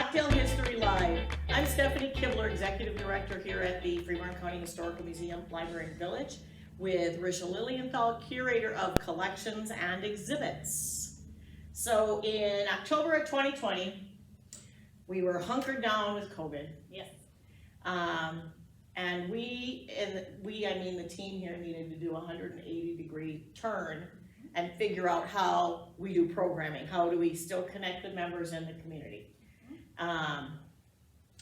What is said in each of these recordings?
Cocktail History Live. I'm Stephanie Kibler, Executive Director here at the Freeborn County Historical Museum, Library and Village, with Risha Lilienthal, Curator of Collections and Exhibits. So in October of 2020, we were hunkered down with COVID. Yes. And I mean the team here needed to do a 180-degree turn and figure out how we do programming. How do we still connect with members in the community?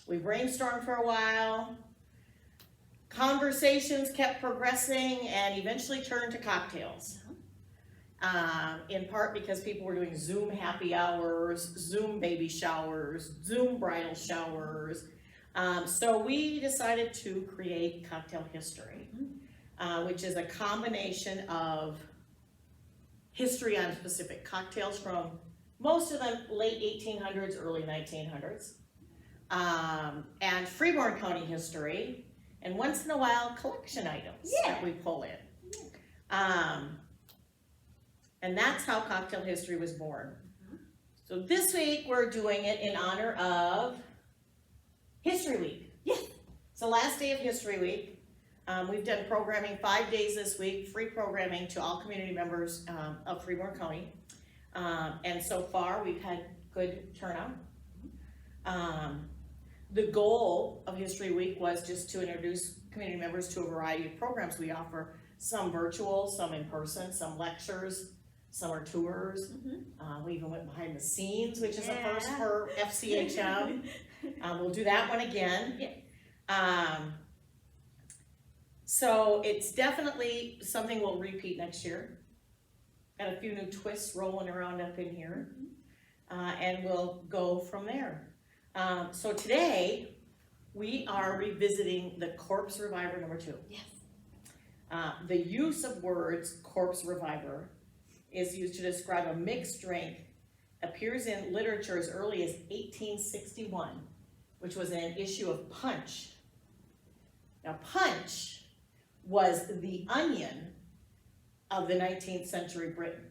We brainstormed for a while. Conversations kept progressing and eventually turned to cocktails. In part because people were doing Zoom happy hours, Zoom baby showers, Zoom bridal showers. So we decided to create Cocktail History, which is a combination of history on specific cocktails from most of them late 1800s, early 1900s, and Freeborn County history, and once in a while collection items that we pull in. And that's how Cocktail History was born. So this week we're doing it in honor of History Week. Yes. It's the last day of History Week. We've done programming 5 days this week, free programming to all community members of Freeborn County. And so far we've had good turnout. The goal of History Week was just to introduce community members to a variety of programs we offer, some virtual, some in person, some lectures, some are tours. We even went behind the scenes, which is a first for FCHM. We'll do that one again. So it's definitely something we'll repeat next year. Got a few new twists rolling around up in here, and we'll go from there. So today we are revisiting the Corpse Reviver No.2. Yes. The use of words Corpse Reviver is used to describe a mixed drink, appears in literature as early as 1861, which was an issue of Punch. Now Punch was the Onion of the 19th century Britain.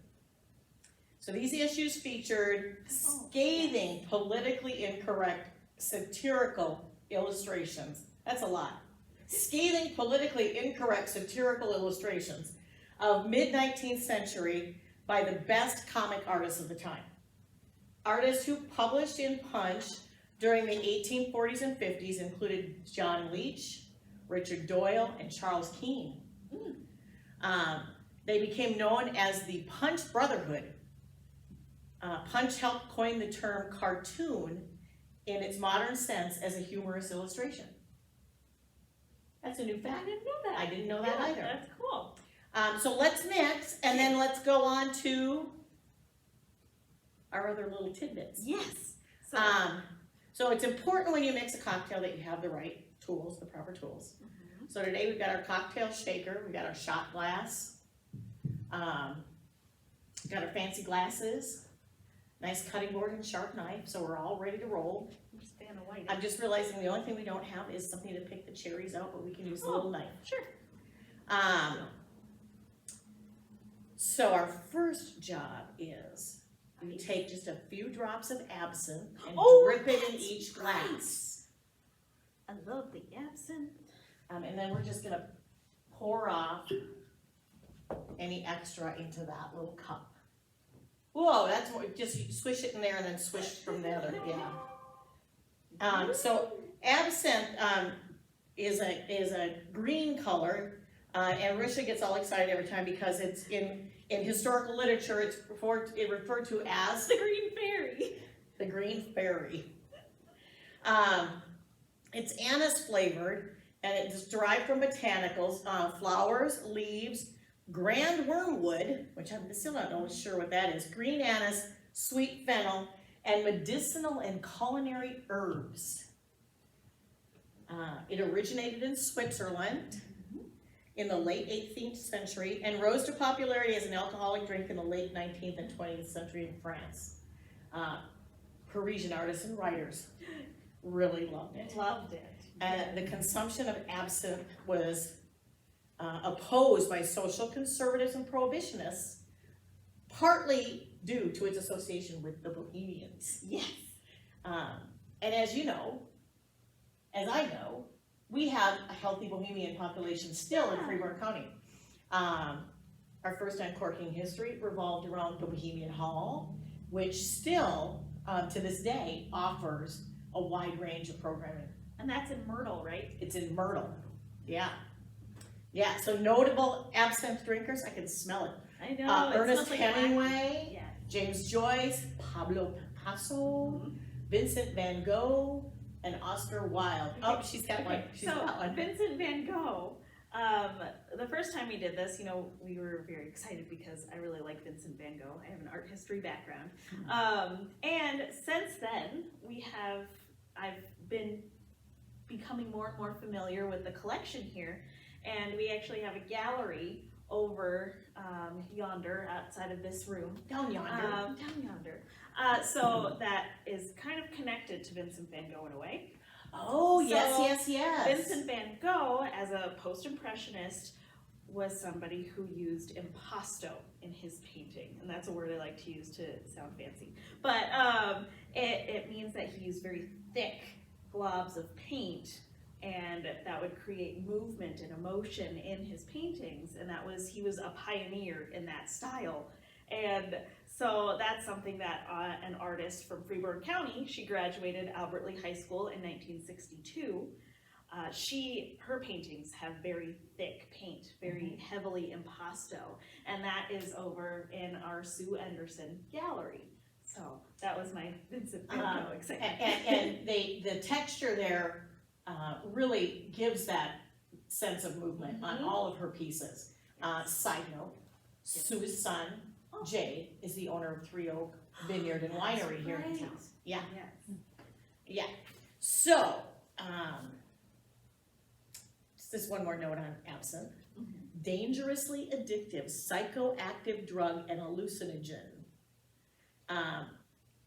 So these issues featured scathing, politically incorrect, satirical illustrations. That's a lot. Scathing, politically incorrect, satirical illustrations of mid-19th century by the best comic artists of the time. Artists who published in Punch during the 1840s and 50s included John Leech, Richard Doyle, and Charles Keene. They became known as the Punch Brotherhood. Punch helped coin the term cartoon in its modern sense as a humorous illustration. That's a new fact. I didn't know that. I didn't know that either. That's cool. So let's mix, and then let's go on to our other little tidbits. Yes. So it's important when you mix a cocktail that you have the right tools, the proper tools. So today we've got our cocktail shaker, we've got our shot glass, we've got our fancy glasses, nice cutting board and sharp knife, so we're all ready to roll. I'm just realizing the only thing we don't have is something to pick the cherries out, but we can use a little knife. Sure. So our first job is you take just a few drops of absinthe and drip it in each glass. I love the absinthe. And then we're just gonna pour off any extra into that little cup. Whoa, that's more, just swish it in there and then swish from the other, so absinthe is a green color, and Risha gets all excited every time because it's in historical literature, it's referred to as The green fairy. The green fairy. It's anise flavored, and it's derived from botanicals, flowers, leaves, grand wormwood, which I still don't know sure what that is, green anise, sweet fennel, and medicinal and culinary herbs. It originated in Switzerland in the late 18th century and rose to popularity as an alcoholic drink in the late 19th and 20th century in France. Parisian artists and writers really loved it. Loved it. The consumption of absinthe was opposed by social conservatives and prohibitionists, partly due to its association with the Bohemians. Yes. And as you know, as I know, we have a healthy Bohemian population still in Freeborn County. Our first uncorking history revolved around the Bohemian Hall, which still, to this day, offers a wide range of programming. And that's in Myrtle, right? It's in Myrtle, yeah. Yeah, so notable absinthe drinkers, I can smell it. I know. It Ernest smells like Hemingway, Yeah. James Joyce, Pablo Picasso, Vincent van Gogh, and Oscar Wilde. Oh, she's got one. She's So got one. Vincent van Gogh. The first time we did this, you know, we were very excited because I really like Vincent van Gogh. I have an art history background. And since then, I've been becoming more and more familiar with the collection here. And we actually have a gallery over yonder, outside of this room. Down yonder. Down yonder. So that is kind of connected to Vincent van Gogh in a way. Oh, yes, So, yes, yes. Vincent van Gogh, as a post-impressionist, was somebody who used impasto in his painting, and that's a word I like to use to sound fancy. But it means that he used very thick globs of paint, and that would create movement and emotion in his paintings, and he was a pioneer in that style. And so that's something that an artist from Freeborn County, she graduated Albert Lee High School in 1962. Her paintings have very thick paint, very heavily impasto, and that is over in our Sue Anderson gallery. So that was my Vincent van Gogh excitement. And the texture there really gives that sense of movement on all of her pieces. Side note, Sue's son, Jay, is the owner of Three Oak Vineyard and Winery here in town. Yeah, Yes. yeah. So, just one more note on absinthe. Dangerously addictive, psychoactive drug and hallucinogen.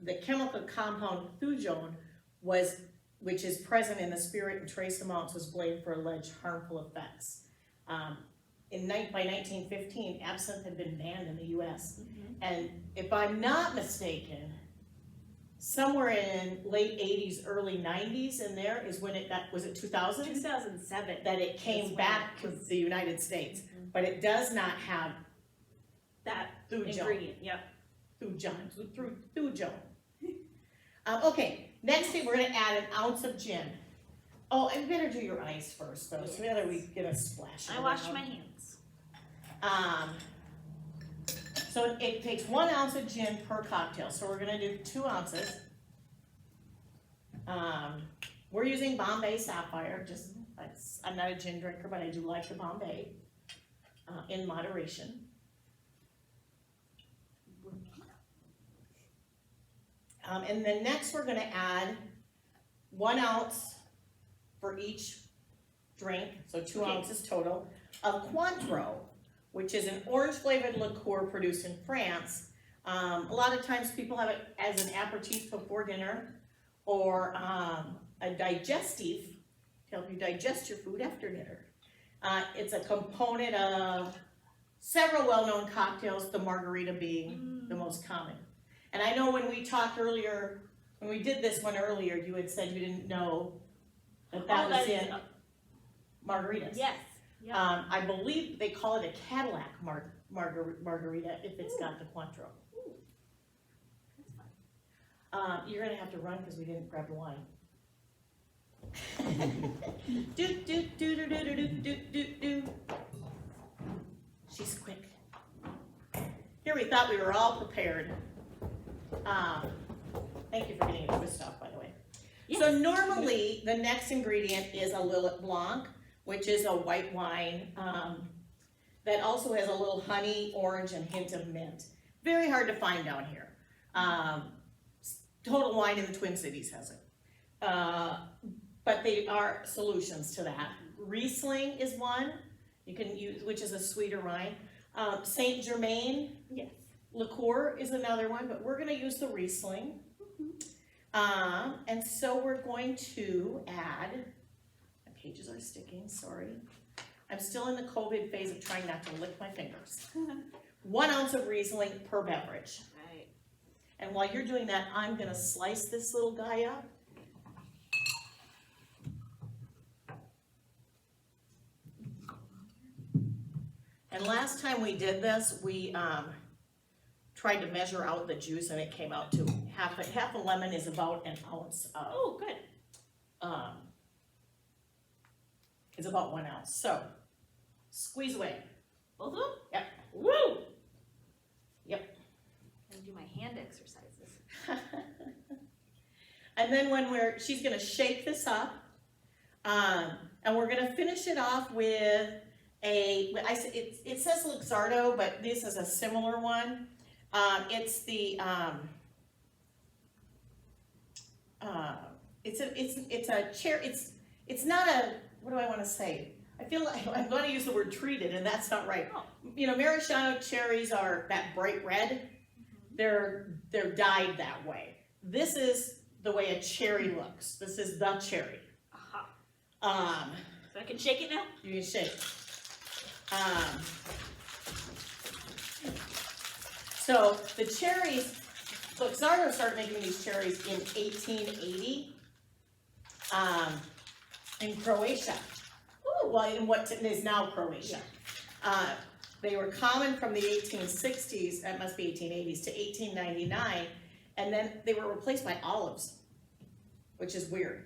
The chemical compound thujone which is present in the spirit in trace amounts, was blamed for alleged harmful effects. By 1915, absinthe had been banned in the U.S. And if I'm not mistaken, somewhere in late 80s, early 90s in there is when was it 2000? 2007. That it came back to the United States, but it does not have That thujone. ingredient, yep. Thujone. Okay, next thing, we're gonna add an ounce of gin. Oh, I better do your eyes first though, so that we get a splash. I washed my hands. So it takes 1 ounce of gin per cocktail, so we're gonna do 2 ounces. We're using Bombay Sapphire, I'm not a gin drinker, but I do like the Bombay, in moderation. And then next we're gonna add 1 ounce for each drink, so 2 ounces total, of Cointreau, which is an orange flavored liqueur produced in France. A lot of times people have it as an aperitif before dinner, or a digestif to help you digest your food after dinner. It's a component of several well-known cocktails, the Margarita being the most common. And I know when we talked earlier, when we did this one earlier, you had said you didn't know that was in margaritas. Yes. Yep. I believe they call it a Cadillac margarita if it's got the Cointreau. You're gonna have to run because we didn't grab the wine. do. She's quick. Here we thought we were all prepared. Thank you for getting a twist off, by the way. Yes. So normally, the next ingredient is a Lillet Blanc, which is a white wine that also has a little honey, orange, and hint of mint. Very hard to find down here. Total Wine in the Twin Cities has it. But they are solutions to that. Riesling is one you can use, which is a sweeter wine. Saint Germain Yes. liqueur is another one, but we're going to use the Riesling. And so we're going to add, my pages are sticking, sorry. I'm still in the COVID phase of trying not to lick my fingers. 1 ounce of Riesling per beverage. Right. And while you're doing that, I'm going to slice this little guy up And last time we did this, we, tried to measure out the juice and it came out to half a lemon is about an ounce of, Oh, good. is about 1 ounce. So, squeeze away. Both of them? Yep. Woo! Yep. I'm gonna do my hand exercises. And then she's gonna shake this up, and we're gonna finish it off with it says Luxardo, but this is a similar one. It's the, it's a cherry, it's not a, what do I wanna say? I feel like I'm gonna use the word treated, and that's not right. Oh. You know, Maraschino cherries are that bright red. They're dyed that way. This is the way a cherry looks. This is the cherry. Aha. So I can shake it now? You can shake. So the cherries, Luxardo started making these cherries in 1880 in Croatia. Ooh, well, in what is now Croatia. They were common from the 1860s, that must be 1880s, to 1899, and then they were replaced by olives, which is weird.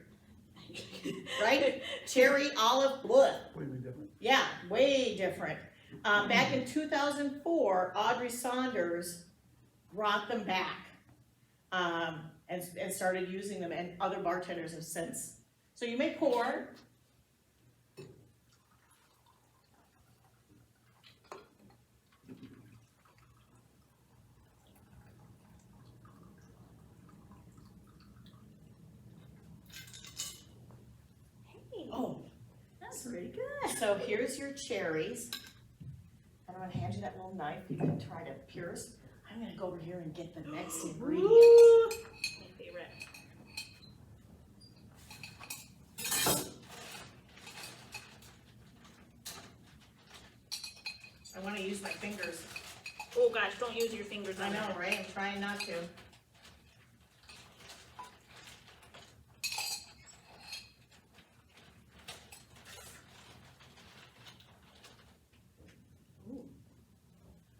Right? Cherry, olive, blah. Way different. Yeah, way different. Back in 2004, Audrey Saunders brought them back and started using them, and other bartenders have since. So you may pour. Oh, That's pretty good. so here's your cherries. And I'm gonna hand you that little knife. You can try to pierce. I'm gonna go over here and get the next ingredient. Ooh, my favorite. I wanna use my fingers. Oh gosh, don't use your fingers I on know, that. right? I'm trying not to.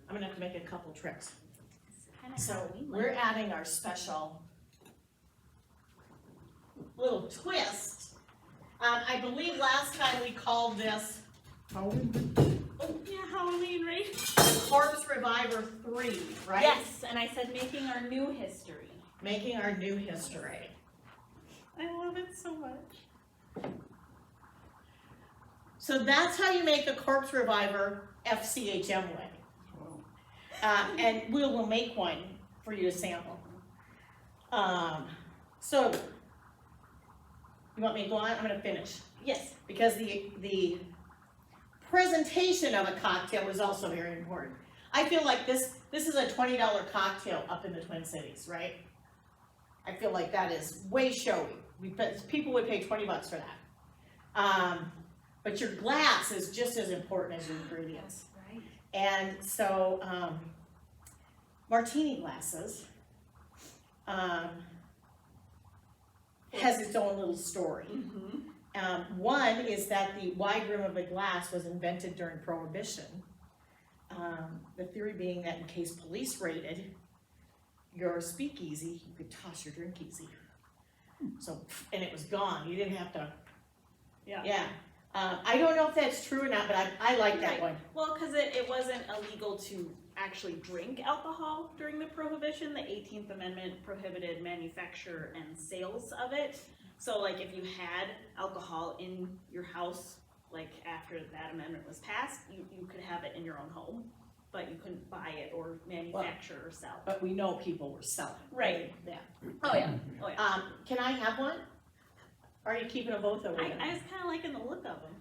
I'm gonna have to make a couple tricks. It's kinda So Halloween-like. we're adding our special little twist. I believe last time we called this Halloween? Oh, yeah, Halloween, right? Corpse Reviver 3, right? Yes, and I said making our new history. Making our new history. I love it so much. So that's how you make a Corpse Reviver FCHM way. Wow. And we'll make one for you to sample. So, you want me to go on? I'm gonna finish. Yes. Because the presentation of a cocktail is also very important. I feel like this is a $20 cocktail up in the Twin Cities, right? I feel like that is way showy. People would pay 20 bucks for that. But your glass is just as important as your ingredients. Right. And so, Martini Glasses has its own little story. Mm-hmm. One is that the wide rim of the glass was invented during Prohibition. The theory being that in case police raided your speakeasy, you could toss your drink easy. So, and it was gone. You didn't have to. Yeah. Yeah. I don't know if that's true or not, but I like that Right. one. Well, because it wasn't illegal to actually drink alcohol during the Prohibition. The 18th Amendment prohibited manufacture and sales of it. So, like, if you had alcohol in your house, like, after that amendment was passed, you could have it in your own home, but you couldn't buy it or manufacture or sell. But we know people were selling. Right. Yeah. Oh, yeah. Oh, yeah. Can I have one? Or are you keeping them both over there? I was kind of liking the look of them.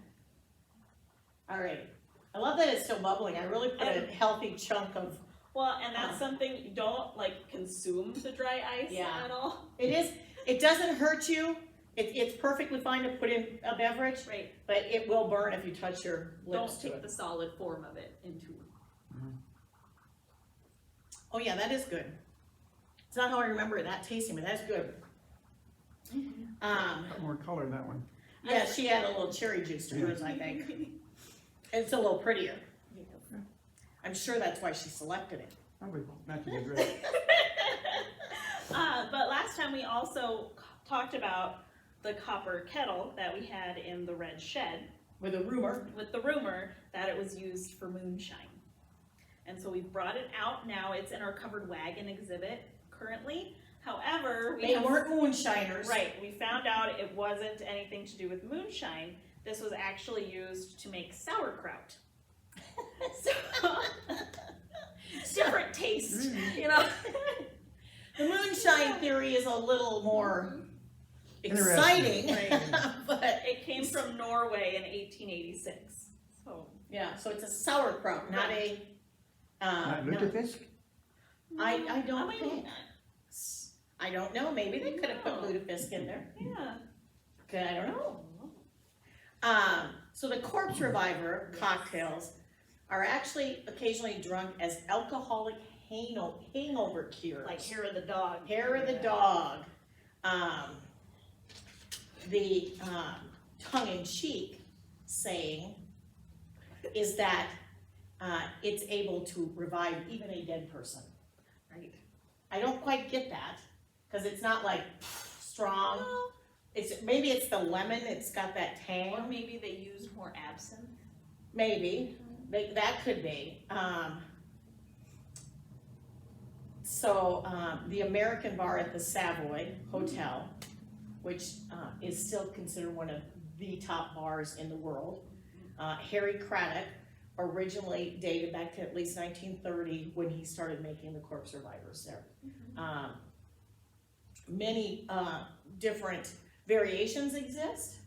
All right. I love that it's still bubbling. I really put a healthy chunk of. Well, and that's something, you don't, like, consume the dry ice Yeah. at all. It doesn't hurt you. It's perfectly fine to put in a beverage, Right. but it will burn if you touch your lips Don't to take it. the solid form of it into. Oh yeah, that is good. It's not how I remember that tasting, but that's good. Got more color in that one. Yeah, she had a little cherry juice to hers, I think. It's a little prettier. I'm sure that's why she selected it. Probably matches the dress. But last time we also talked about the copper kettle that we had in the red shed With a rumor. with the rumor that it was used for moonshine. And so we brought it out now. It's in our covered wagon exhibit currently. However, They weren't moonshiners. right, we found out it wasn't anything to do with moonshine. This was actually used to make sauerkraut. So, different taste, you know? The moonshine theory is a little more exciting, Interesting. but It came from Norway in 1886. So, yeah, so it's a sauerkraut, not a, Not no. lutefisk? I don't mean, think. I don't know, maybe they could have put No. lutefisk in there. Yeah. Okay, I don't know. So the Corpse Reviver cocktails are actually occasionally drunk as alcoholic hangover cures. Like hair of the dog. Hair of the dog. The tongue-in-cheek saying is that it's able to revive even a dead person. Right. I don't quite get that, because it's not like strong. Well, Maybe it's the lemon, it's got that or tang. maybe they used more absinthe. Maybe, that could be. The American bar at the Savoy Hotel, which is still considered one of the top bars in the world. Harry Craddock originally dated back to at least 1930 when he started making the Corpse Revivers there. Many different variations exist,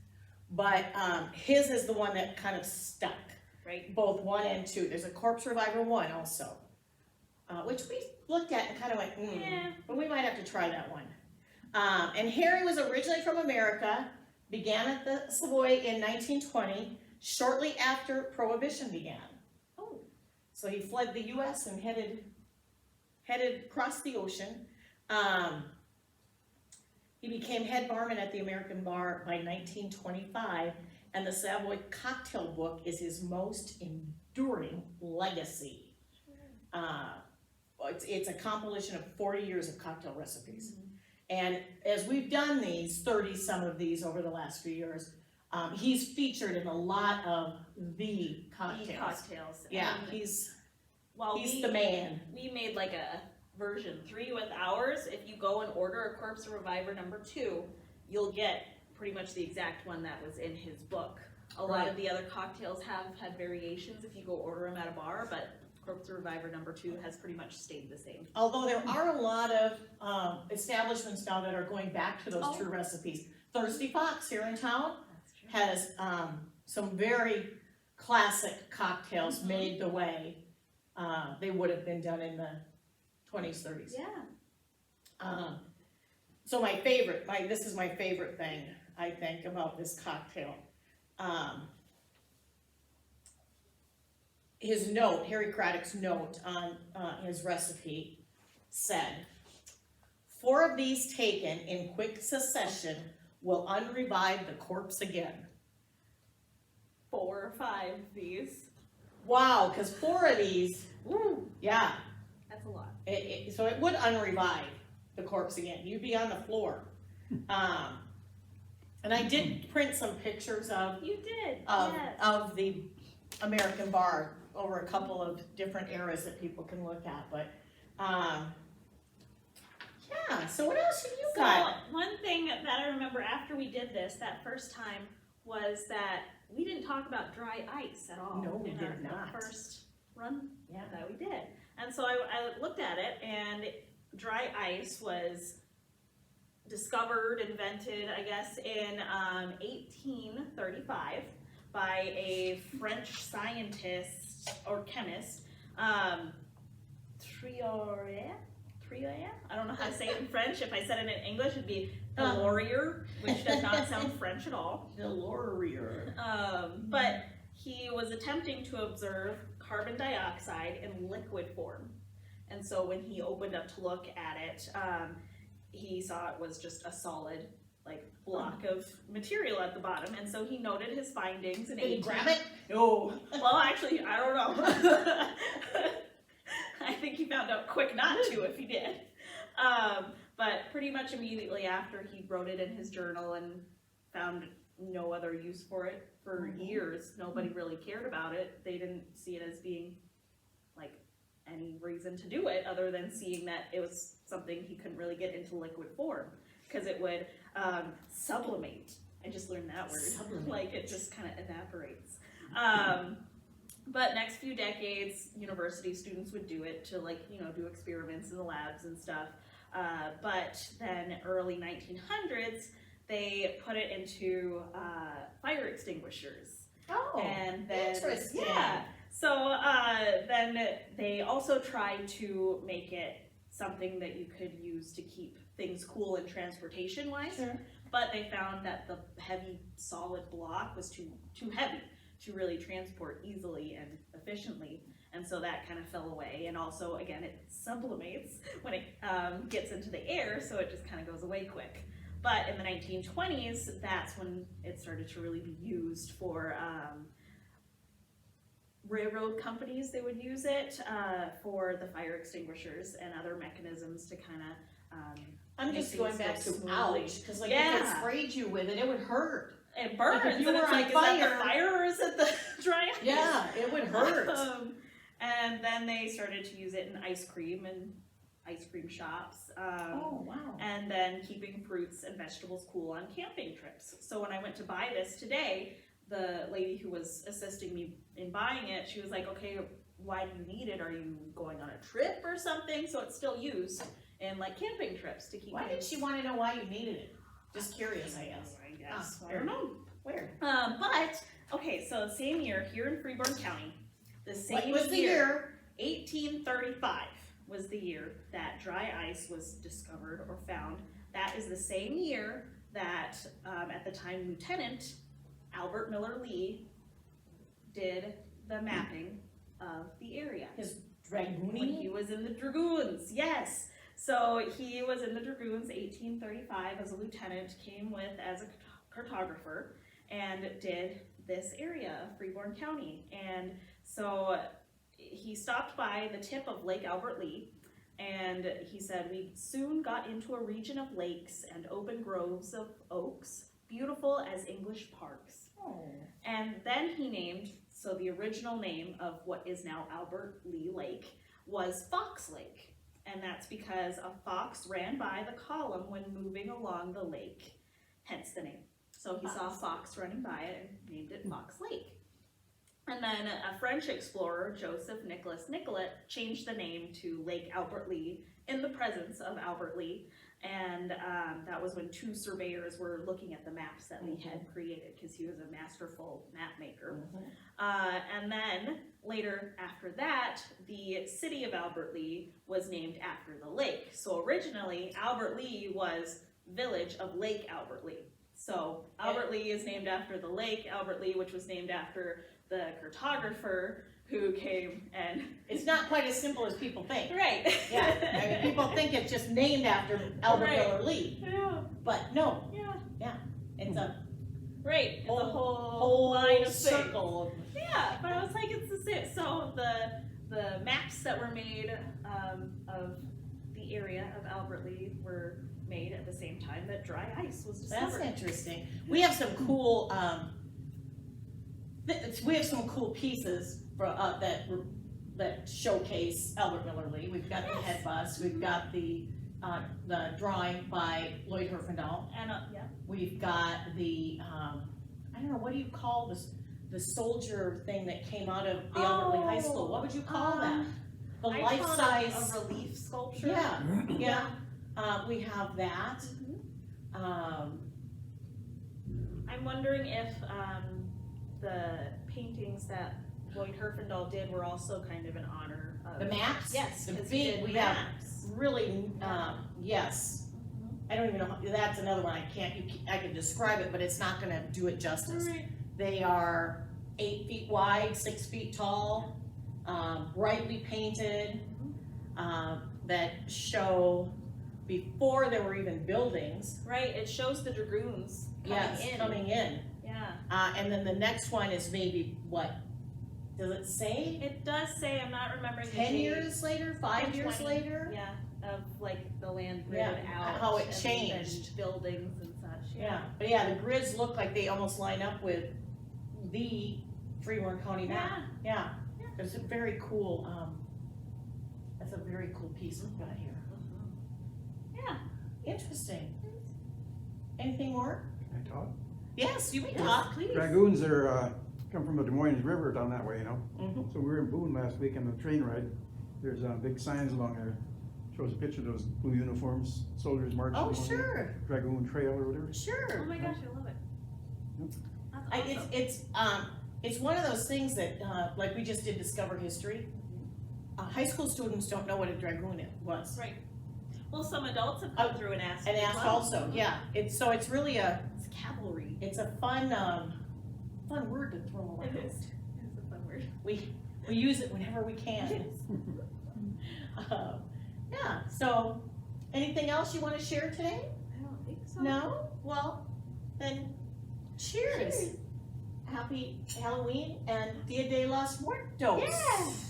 but his is the one that kind of stuck. Right. Both 1 and 2. There's a Corpse Reviver 1 also, which we looked at and kind of went, Yeah. but we might have to try that one. And Harry was originally from America, began at the Savoy in 1920, shortly after Prohibition began. Oh. So he fled the U.S. and headed across the ocean. He became head barman at the American Bar by 1925, and the Savoy Cocktail Book is his most enduring legacy. It's a compilation of 40 years of cocktail recipes. And as we've done these, 30 some of these over the last few years, he's featured in a lot of the cocktails. Cocktails. Yeah, And he's while the man. We made like a version 3 with ours. If you go and order a Corpse Reviver No.2, you'll get pretty much the exact one that was in his book. A lot of the other cocktails have had variations if you go order them at a bar, but Corpse Reviver No.2 has pretty much stayed the same. Although there are a lot of establishments now that are going back to those Oh. true recipes. Thirsty Fox here in town That's true. has some very classic cocktails made the way they would have been done in the 20s, 30s. Yeah. So this is my favorite thing, I think, about this cocktail. His note, Harry Craddock's note on his recipe said, 4 of these taken in quick succession will unrevive the corpse again. 4 or 5 of these. Wow, because 4 of these, yeah. That's a lot. So it would unrevive the corpse again. You'd be on the floor. And I did print some pictures of You did. Yes. the American Bar over a couple of different eras that people can look at. But yeah. So what else have you got? One thing that I remember after we did this that first time was that we didn't talk about dry ice at all. No, we in did our not. first run Yeah. that we did. And so I looked at it, and dry ice was discovered, invented, I guess, in 1835 by a French scientist or chemist, Triore? I don't know how to say it in French. If I said it in English, it'd be Laurier, which does not sound French at all. The Laurier. But he was attempting to observe carbon dioxide in liquid form. And so when he opened up to look at it, he saw it was just a solid block of material at the bottom. And so he noted his findings in Did he grab it? No. Well, actually, I don't know. I think he found out quick not to if he did. But pretty much immediately after he wrote it in his journal and found no other use for it for years, nobody really cared about it. They didn't see it as being like any reason to do it other than seeing that it was something he couldn't really get into liquid form because it would sublimate. I just learned that word. Sublimate. Like it just kind of evaporates. But next few decades, university students would do it to do experiments in the labs and stuff. But then early 1900s, they put it into fire extinguishers. Oh, And then, interesting. yeah. So then they also tried to make it something that you could use to keep things cool and transportation-wise. Sure. But they found that the heavy solid block was too heavy to really transport easily and efficiently, and so that kind of fell away. And also, again, it sublimates when it gets into the air, so it just kind of goes away quick. But in the 1920s, that's when it started to really be used for railroad companies. They would use it for the fire extinguishers and other mechanisms to kind of I'm just going back to smoothly. ouch, because if it Yeah. sprayed you with it, it would hurt. It burns. Like if you and were it's on like, is that fire- the fire or is it the dry ice? Yeah, it would hurt. And then they started to use it in ice cream and ice cream shops. Oh, wow. And then keeping fruits and vegetables cool on camping trips. So when I went to buy this today, the lady who was assisting me in buying it, she was like, okay, why do you need it? Are you going on a trip or something? So it's still used in like camping trips to keep Why did she want to know why you needed it? Just curious, I guess. I guess. I fair. don't know. Where? But, okay, so same year here in Freeborn County, the same What was the year? 1835 was the year that dry ice was discovered or found. That is the same year that, at the time, Lieutenant Albert Miller Lee did the mapping of the area. His When he Dragoonie? was in the Dragoons, yes. So he was in the Dragoons 1835 as a lieutenant, came with as a cartographer, and did this area of Freeborn County. And so he stopped by the tip of Lake Albert Lee, and he said, we soon got into a region of lakes and open groves of oaks, beautiful as English parks. Oh. And then he named, so the original name of what is now Albert Lee Lake was Fox Lake. And that's because a fox ran by the column when moving along the lake, hence the name. So he saw a fox running by it and named it Fox Lake. And then a French explorer, Joseph Nicolas Nicolet, changed the name to Lake Albert Lee in the presence of Albert Lee. And that was when two surveyors were looking at the maps that Lee had created, because he was a masterful map maker. And then later after that, the city of Albert Lee was named after the lake. So originally, Albert Lee was village of Lake Albert Lee. So Albert Lee is named after the lake Albert Lee, which was named after the cartographer who came and... It's not quite as simple as people think. Right. Yeah, I mean, people think it's just named after Albert Right. Miller Lee, Yeah. but no, Yeah. it's a Right. It's a whole whole line of things. circle. Yeah, but I was like, it's the same. So the maps that were made of the area of Albert Lee were made at the same time that dry ice was That's discovered. interesting. We have some cool, we have some cool pieces for, that showcase Albert Miller Lee. We've got the head bust, we've got the drawing by Lloyd Herfindahl. And yeah, We've got the, I don't know, what do you call this, the soldier thing that came out of the Albert Lee High School? What would you call that? The I life call it size. a relief sculpture. Yeah, yeah. We have that. Mhm. I'm wondering if the paintings that Lloyd Herfindahl did were also kind of in honor of The maps? Yes, The 'cause he big, did we have maps. really, yes. I don't even know, that's another one, I can describe it, but it's not gonna do it justice. Right. They are 8 feet wide, 6 feet tall, brightly painted, that show before there were even buildings. Right, it shows the dragoons coming Yes, in. coming in. Yeah. Yeah. And then the next one is maybe what? Does it say? It does say, I'm not remembering the 10 date. years later, 5 Or years 20, later? Yeah, of like the land gridded Yeah, out. how it and changed. then buildings and such. Yeah, but yeah, the grids look like they almost line up with the Freeborn County map. Yeah, it's a very cool, that's a very cool piece we've got here. Yeah. Interesting. Anything more? Can I talk? Yes, you may Yes, talk. please. Dragoons are, come from the Des Moines River down that way, you know? Mhm. So we were in Boone last week on the train ride. There's big signs along there. Shows a picture of those blue uniforms, soldiers marching. Oh, along the sure, Dragoon Trail or whatever. Oh sure. my gosh, I love it. That's awesome. It's one of those things that, like we just did Discover History. High school students don't know what a dragoon was. Right. Well, some adults have come through and asked. And as asked well. also, yeah. It's really It's cavalry. it's a fun word to throw around. It is. It's a fun word. We use it whenever we can. Yeah, so anything else you want to share today? I don't think so. No? Well, then cheers. Cheers. Happy Halloween and Dia de los Muertos. Yes.